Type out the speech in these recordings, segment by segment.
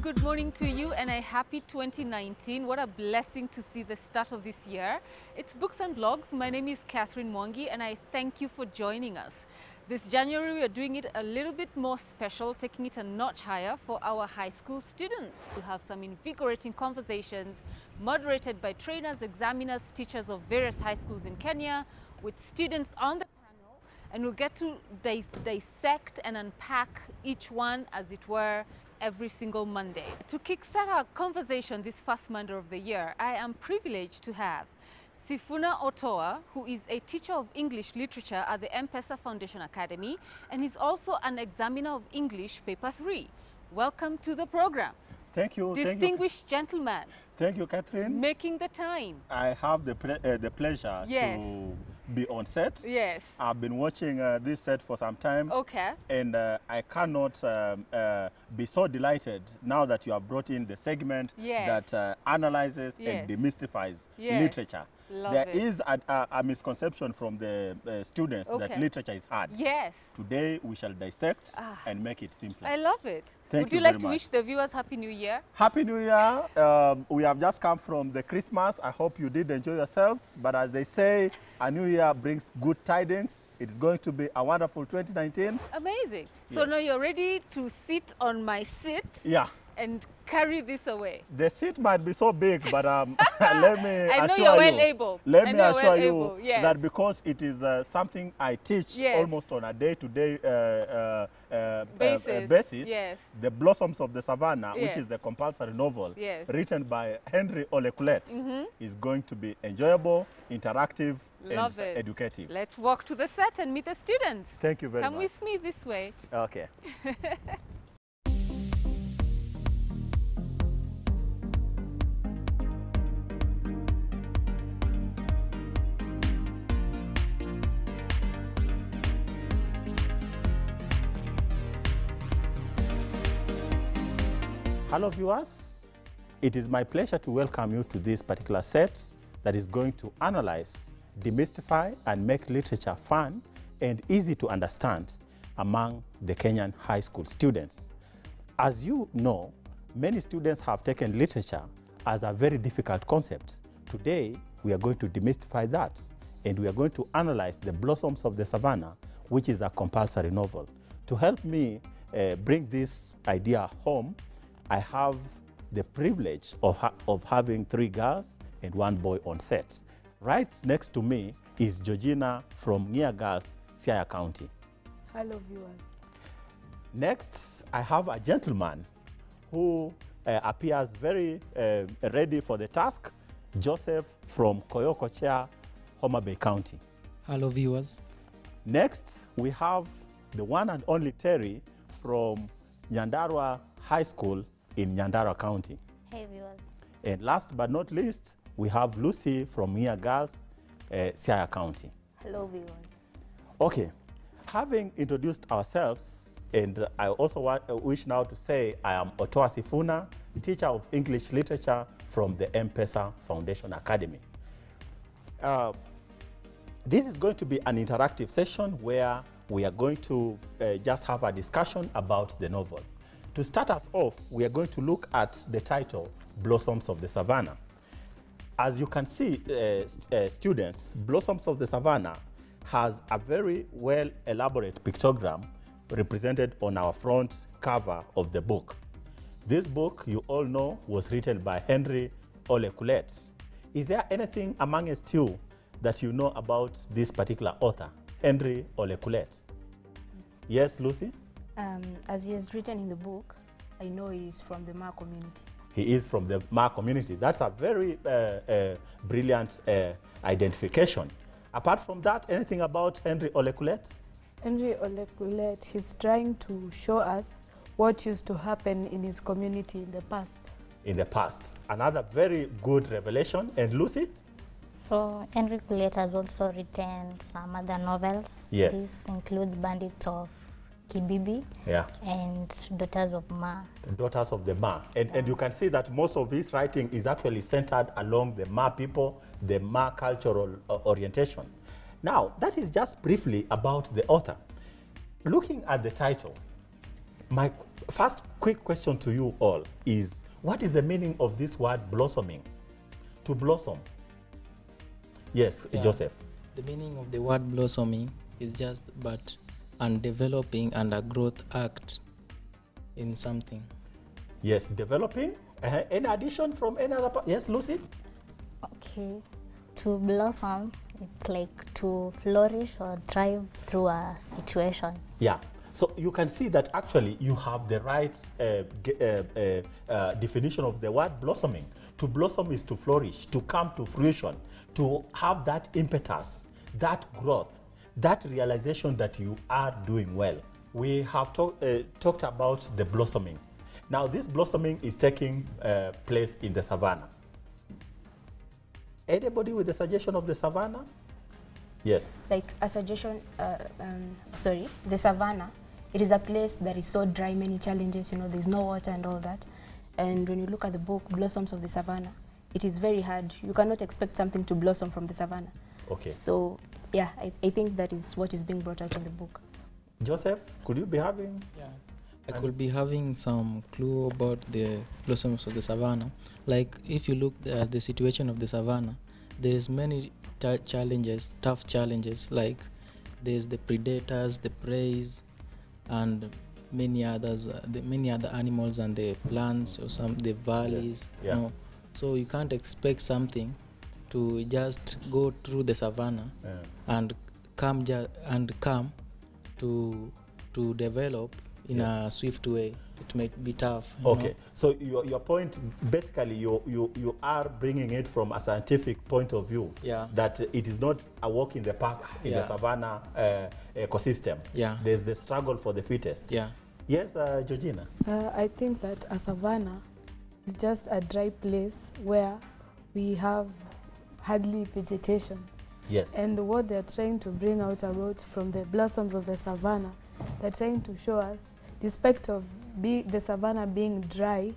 good morning to you and a happy 2019. What a blessing to see the start of this year. It's Books and Blogs. My name is Catherine Mwangi and I thank you for joining us. This January we are doing it a little bit more special, taking it a notch higher for our high school students. We'll have some invigorating conversations moderated by trainers, examiners, teachers of various high schools in Kenya with students on the panel, and we'll get to dissect and unpack each one as it were every single Monday. To kickstart our conversation this first Monday of the year, I am privileged to have Savannah Otoa, who is a teacher of English literature at the M-Pesa Foundation Academy, and is also an examiner of English Paper 3. Welcome to the program. Thank you. Distinguished gentleman. Thank you, Catherine. Making the time. I have the pleasure to be on set. Yes. I've been watching this set for some time. Okay. And I cannot be so delighted now that you have brought in the segment that analyzes and demystifies literature. There is a misconception from the students that literature is hard. Yes. Today we shall dissect and make it simple. I love it. Thank you like to wish the viewers Happy New Year? Happy New Year. We have just come from the Christmas. I hope you did enjoy yourselves. But as they say, a new year brings good tidings. It's going to be a wonderful 2019. Amazing. So now you're ready to sit on my seat. Yeah. And carry this away. The seat might be so big, but let me assure you. I know you're well able. Let me assure you that because it is something I teach almost on a day-to-day basis, The Blossoms of the Savannah, which is the compulsory novel written by Henry Ole Kulet, is going to be enjoyable, interactive, and educative. Let's walk to the set and meet the students. Thank you very much. Come with me this way. Okay. Hello viewers, it is my pleasure to welcome you to this particular set that is going to analyze, demystify and make literature fun and easy to understand among the Kenyan high school students. As you know, many students have taken literature as a very difficult concept. Today, we are going to demystify that and we are going to analyze The Blossoms of the Savannah, which is a compulsory novel. To help me bring this idea home, I have the privilege of having 3 girls and 1 boy on set. Right next to me is Georgina from Nia Girls, Siaya County. Hello viewers. Next, I have a gentleman who appears very ready for the task, Joseph from Koyokochea, Homa Bay County. Hello viewers. Next, we have the one and only Terry from Nyandarua High School in Nyandarua County. Hey viewers. And last but not least, we have Lucy from Nia Girls, Siaya County. Hello viewers. Okay, having introduced ourselves, and I also wish now to say I am Otoa Savannah, teacher of English literature from the M-Pesa Foundation Academy. This is going to be an interactive session where we are going to just have a discussion about the novel. To start us off, we are going to look at the title, Blossoms of the Savannah. As you can see, students, Blossoms of the Savannah has a very well elaborate pictogram represented on our front cover of the book. This book, you all know, was written by Henry Ole Kulet. Is there anything amongst you that you know about this particular author, Henry Ole Kulet? Yes, Lucy? As he has written in the book, I know he is from the Ma community. He is from the Ma community. That's a very brilliant identification. Apart from that, anything about Henry Ole Kulet? Henry Ole Kulet, he's trying to show us what used to happen in his community in the past. In the past. Another very good revelation. And Lucy? So Henry Kulet has also written some other novels. Yes. This includes Bandits of Kibibi and Daughters of Ma. The Daughters of the Ma. And you can see that most of his writing is actually centered along the Ma people, the Ma cultural orientation. Now, that is just briefly about the author. Looking at the title, My first quick question to you all is, what is the meaning of this word blossoming? To blossom. Yes, yeah. Joseph. The meaning of the word blossoming is just but and developing and a growth act in something. Yes, developing. Any addition from any other part? Yes, Lucy? Okay. To blossom, it's like to flourish or thrive through a situation. Yeah. So you can see that actually you have the right definition of the word blossoming. To blossom is to flourish, to come to fruition, to have that impetus, that growth, that realization that you are doing well. We have talked about the blossoming. Now this blossoming is taking place in the savannah. Anybody with a suggestion of the savannah? Yes. Like a suggestion, the savannah, it is a place that is so dry, many challenges, you know, there's no water and all that. And when you look at the book, Blossoms of the Savannah, it is very hard. You cannot expect something to blossom from the savannah. Okay. So, yeah, I think that is what is being brought out in the book. Joseph, could you be having? Yeah. I could be having some clue about the blossoms of the savannah. Like if you look at the situation of the savannah, there's many challenges, tough challenges, like there's the predators, the prey, and many others, many other animals and the plants or the valleys. Yes. Yeah. You know? So you can't expect something to just go through the savannah and come to develop in a swift way. It might be tough. Okay, so your point, basically you are bringing it from a scientific point of view. Yeah. That it is not a walk in the park in the savannah ecosystem. Yeah. There's the struggle for the fittest. Yeah. Yes, Georgina? I think that a savannah is just a dry place where we have hardly vegetation. Yes. And what they're trying to bring out about from the blossoms of the savannah, they're trying to show us, despite of the savannah being dry,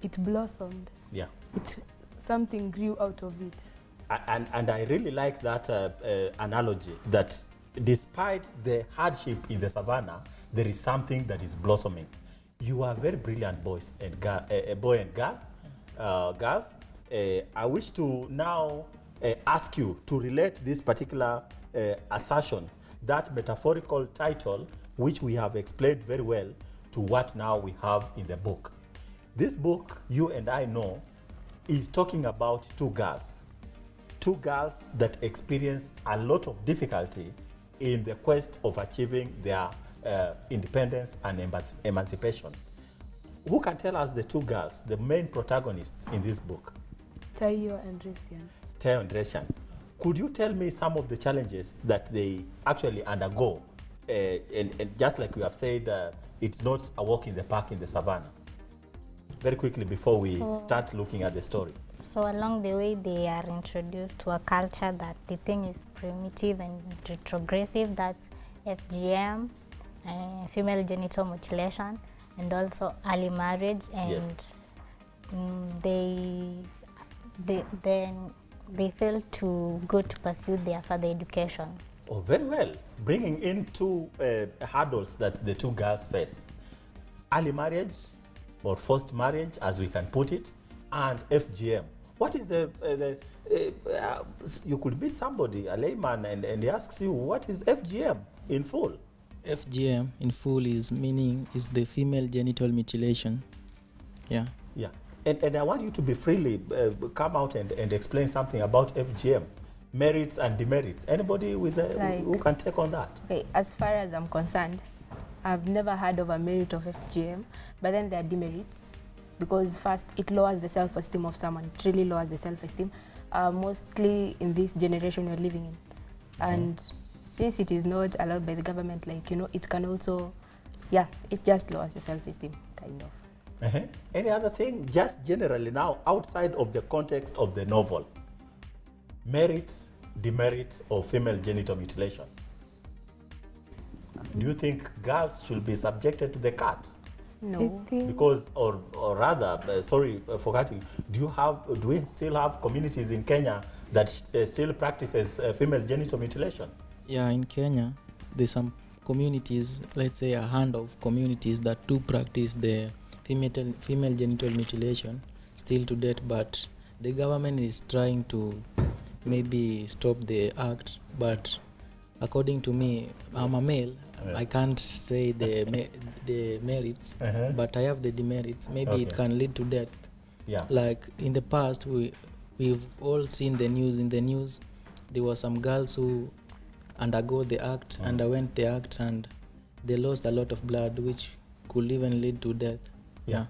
it blossomed. Yeah. Something grew out of it. And I really like that analogy, that despite the hardship in the savannah, there is something that is blossoming. You are very brilliant boys and boy and girl, girls. I wish to now ask you to relate this particular assertion, that metaphorical title, which we have explained very well, to what now we have in the book. This book, you and I know, is talking about two girls that experience a lot of difficulty in the quest of achieving their independence and emancipation. Who can tell us the two girls, the main protagonists in this book? Tayo and Resian. Tayo and Resian. Could you tell me some of the challenges that they actually undergo? And just like we have said, it's not a walk in the park in the savannah. Very quickly before we start looking at the story. So along the way, they are introduced to a culture that they think is primitive and retrogressive. That's FGM, female genital mutilation, and also early marriage. And they fail to go to pursue their further education. Oh, very well. Bringing in two hurdles that the two girls face. Early marriage, or forced marriage, as we can put it, and FGM. What is you could meet somebody, a layman, and he asks you, what is FGM in full? FGM in full is the female genital mutilation. Yeah. Yeah. And I want you to be freely come out and explain something about FGM, merits and demerits. Anybody with who can take on that? Okay, as far as I'm concerned, I've never heard of a merit of FGM, but then there are demerits, because first, it lowers the self-esteem of someone. It really lowers the self-esteem, mostly in this generation we're living in. And since it is not allowed by the government, like, you know, it can also, it just lowers the self-esteem, kind of. Any other thing, just generally now, outside of the context of the novel, merits, demerits of female genital mutilation? Do you think girls should be subjected to the cut? No. Because, or rather, sorry for cutting, do we still have communities in Kenya that still practices female genital mutilation? Yeah, in Kenya, there's some communities, let's say a hand of communities that do practice the female genital mutilation still to date, but the government is trying to maybe stop the act. But according to me, I'm a male. I can't say the merits, but I have the demerits. Maybe it can lead to death. Yeah. Like in the past, we've all seen the news. In the news, there were some girls who underwent the act, and they lost a lot of blood, which could even lead to death. Yeah.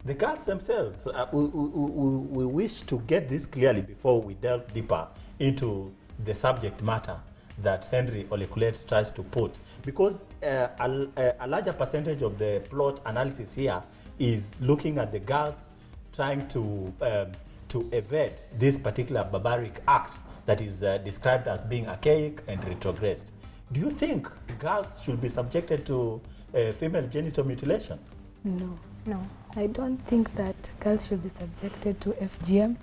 The girls themselves, we wish to get this clearly before we delve deeper into the subject matter that Henry Olekulet tries to put, because a larger percentage of the plot analysis here is looking at the girls trying to evade this particular barbaric act that is described as being archaic and retrogressed. Do you think girls should be subjected to female genital mutilation? No. No. I don't think that girls should be subjected to FGM,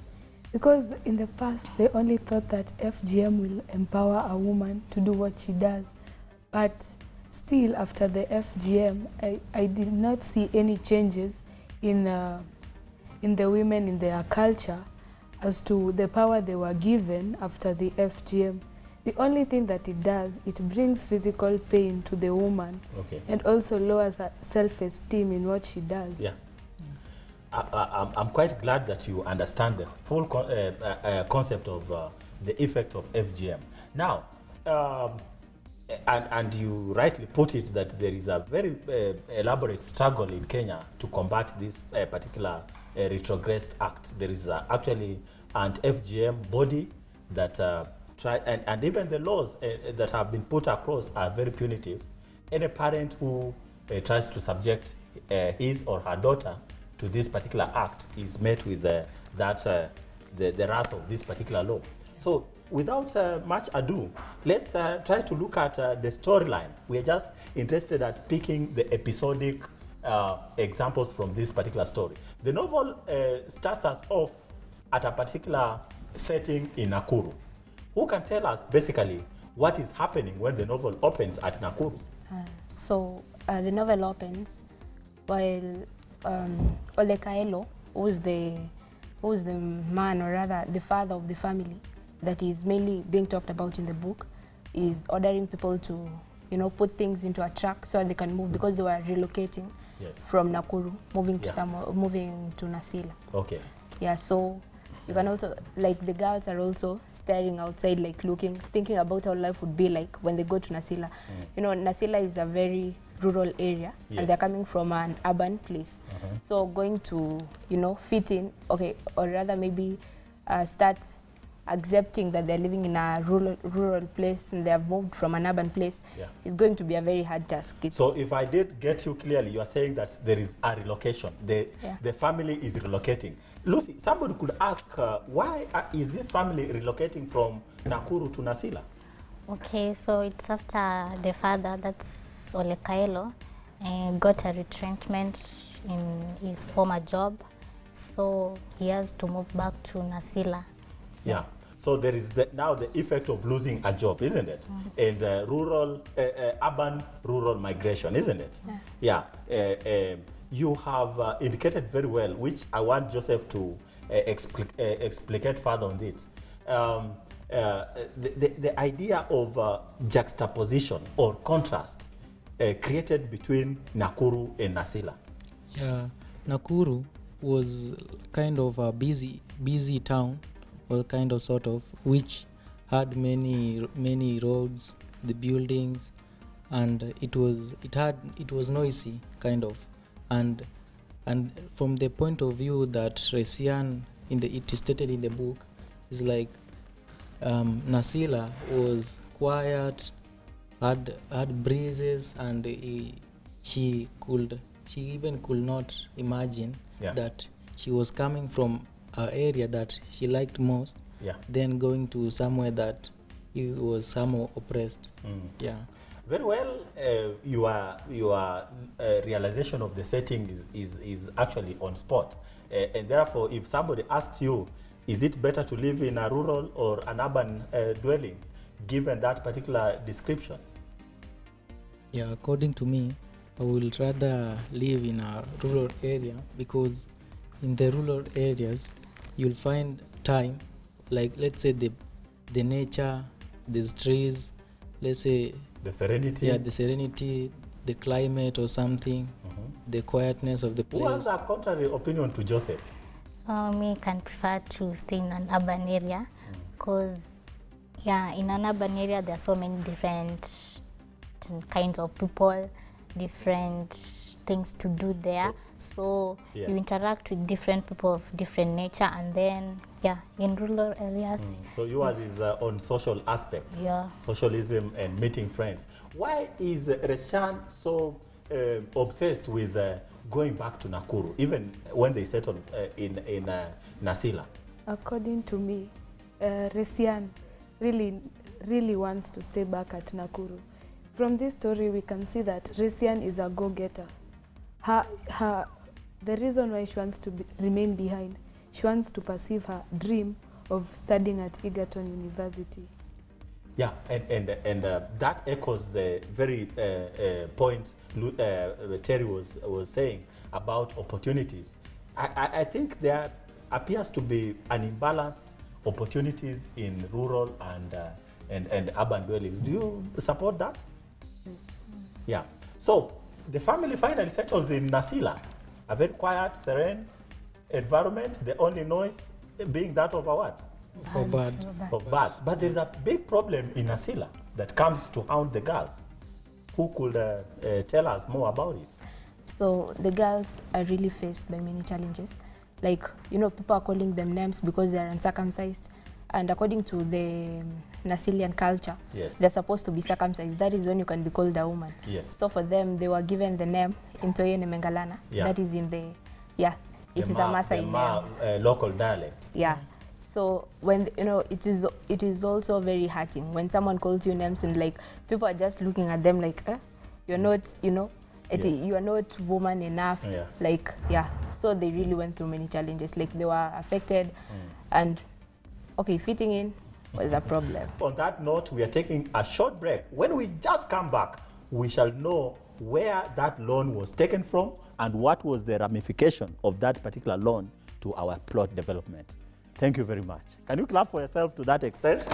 because in the past they only thought that FGM will empower a woman to do what she does. But still, after the FGM, I did not see any changes in the women in their culture as to the power they were given after the FGM. The only thing that it does, it brings physical pain to the woman, and also lowers her self-esteem in what she does. Yeah. I'm quite glad that you understand the full concept of the effect of FGM. Now, and you rightly put it that there is a very elaborate struggle in Kenya to combat this particular retrogressed act. There is actually an FGM body that and even the laws that have been put across are very punitive. Any parent who tries to subject his or her daughter to this particular act is met with the wrath of this particular law. So without much ado, let's try to look at the storyline. We are just interested at picking the episodic examples from this particular story. The novel starts us off at a particular setting in Nakuru. Who can tell us basically what is happening when the novel opens at Nakuru? So the novel opens while Olekaelo, who's the man, or rather the father of the family that is mainly being talked about in the book, is ordering people to, put things into a truck so they can move, because they were relocating from Nakuru, moving to Nasila. Okay. Yeah, so you can also, like, the girls are also staring outside, like looking, thinking about how life would be like when they go to Nasila. Nasila is a very rural area, and they're coming from an urban place. So going to, fit in, or rather maybe start accepting that they're living in a rural place and they have moved from an urban place is going to be a very hard task. So if I did get you clearly, you are saying that there is a relocation. The family is relocating. Lucy, somebody could ask, why is this family relocating from Nakuru to Nasila? Okay, so it's after the father, that's Olekaelo, got a retrenchment in his former job, so he has to move back to Nasila. Yeah. So there is now the effect of losing a job, isn't it? And urban-rural migration, isn't it? Yeah. You have indicated very well, which I want Joseph to explicate further on this. The idea of juxtaposition or contrast created between Nakuru and Nasila. Yeah, Nakuru was kind of a busy town, or kind of sort of, which had many roads, the buildings, and it was noisy kind of, and from the point of view that Resian it is stated in the book, is like Nasila was quiet, had breezes, and she even could not imagine that she was coming from an area that she liked most, then going to somewhere that he was somehow oppressed. Yeah. Very well. Your realization of the setting is actually on spot, and therefore, if somebody asks you, is it better to live in a rural or an urban dwelling, given that particular description? Yeah, according to me, I will rather live in a rural area because in the rural areas you'll find time, like let's say the nature, these trees, let's say The serenity. yeah, the serenity, the climate or something, the quietness of the Who has place. a contrary opinion to Joseph? Me can prefer to stay in an urban area because, yeah, in an urban area there are so many different kinds of people, different things to do there. So Yes. you interact with different people of different nature, and then, yeah, in rural areas, So yours is on social aspect, yeah. socialism and meeting friends. Why is Reshan so obsessed with going back to Nakuru, even when they settled in Nasila? According to me, Resian really wants to stay back at Nakuru. From this story, we can see that Resian is a go-getter. The reason why she wants to remain behind, she wants to pursue her dream of studying at Egerton University. Yeah, and that echoes the very point Terry was saying about opportunities. I think there appears to be an imbalanced opportunities in rural and urban dwellings. Do you support that? Yes. Yeah. So the family finally settles in Nasila, a very quiet, serene environment. The only noise being that of a what? For birds. Of birds. But there's a big problem in Nasila that comes to haunt the girls. Who could tell us more about it? So the girls are really faced by many challenges. Like, you know, people are calling them names because they are uncircumcised. And according to the Nasilian culture, Yes. they're supposed to be circumcised. That is when you can be called a woman. Yes. So for them, they were given the name Intoye Nemengalana. Yeah. That is in the, yeah, it is a Maasai name. Local dialect. Yeah. So when, you know, it is also very hurting when someone calls you names and like people are just looking at them like, you're not, you know, you are not woman enough. Yeah. Like, yeah. So they really went through many challenges. Like they were affected, and okay, fitting in was a problem. On that note, we are taking a short break. When we just come back, we shall know where that loan was taken from and what was the ramification of that particular loan to our plot development. Thank you very much. Can you clap for yourself to that extent?